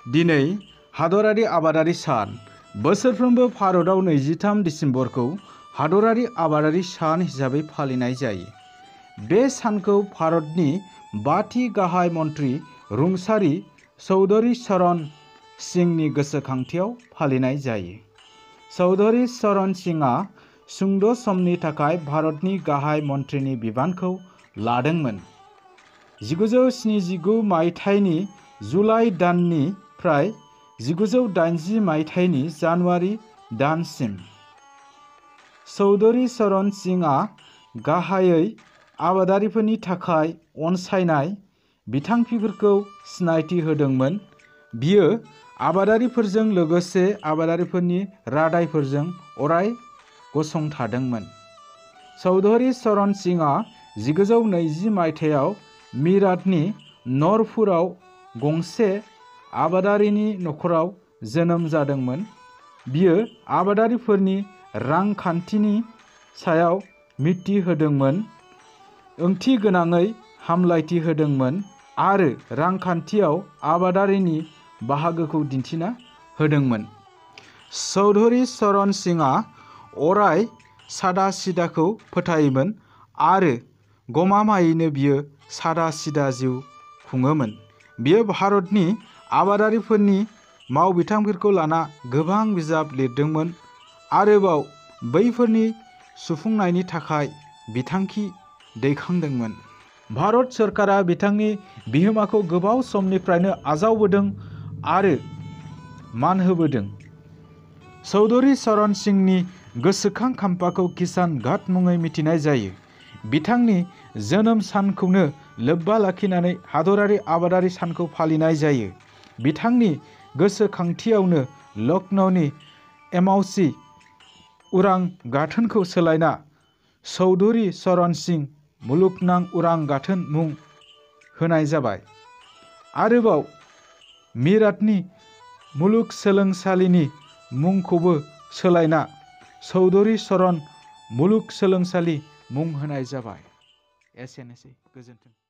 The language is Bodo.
दिनै हादरारि आबादारि सान। बोसोरफ्रोमबो भारतआव 23 दिसेम्बरखौ हादरारि आबादारि सान हिसाबै फालिनाय जायो। बे सानखौ भारतनि 5थि गाहाय मन्त्रि रुंसारि चौधरी चरण सिंहनि गोसोखांथियाव फालिनाय जायो। चौधरी चरण सिंहआ सुंद' समनि थाखाय भारतनि गाहाय मन्थ्रिनि बिबानखौ लादोंमोन। 1979 मायथाइनि जुलाइ दाननिफ्राय 1980 मायथाइनि जानुवारि दानसिम। चौधरी चरण सिंहआ गाहायै आबादारिफोरनि थाखाय अनसायनाय बिथांखिफोरखौ सिनायथि होदोंमोन। बियो आबादारिफोरजों लोगोसे आबादारिफोरनि रादायफोरजों अराय गसंथादोंमोन। चौधरी चरण सिंहआ 1920 मायथाइयाव मीराटनि नरपुराव गंसे आबादारिनि नखराव जोनोम जादोंमोन। बियो आबादारिफोरनि रांखान्थिनि सायाव मिथि होदोंमोन, ओंथिगोनाङै हामलायथि होदोंमोन आरो रांखान्थियाव आबादारिनि बाहागोखौ दिन्थिना होदोंमोन। चौधरी चरण सिंहआ अराय सादा-सिदाखौ फोथायोमोन आरो गमामायैनो बियो सादा-सिदा जिउ खुङोमोन। बियो भारतनि आबादारिफोरनि मावबिथांफोरखौ लाना गोबां बिजाब लिरदोंमोन। आरोबाव बैफोरनि सुफुंनायनि थाखाय बिथांखि दैखांदोंमोन। भारत सोरखारा बिथांनि बिहोमाखौ गोबाव समनिफ्रायनो आजावबोदों आरो मान होबोदों। चौधरी चरण सिंहनि गोसोखां खाम्फाखौ किसान घाट मुङै मिथिनाय जायो। बिथांनि जोनोम सानखौनो लोब्बा लाखिनानै हादरारि आबादारि सानखौ फालिनाय जायो। बिथांनि गोसोखांथियावनो लखनऊनि एमावसी उरां गाथोनखौ सोलायना चौधरी चरण सिंह मुलुगनां उरां गाथोन मुं होनाय जाबाय। आरोबाव मीराटनि मुलुगसोलोंसालिनि मुंखौबो सोलायना चौधरी चरण मुलुगसोलोंसालि मुं होनाय जाबाय। एसेनोसै, गोजोन्थों।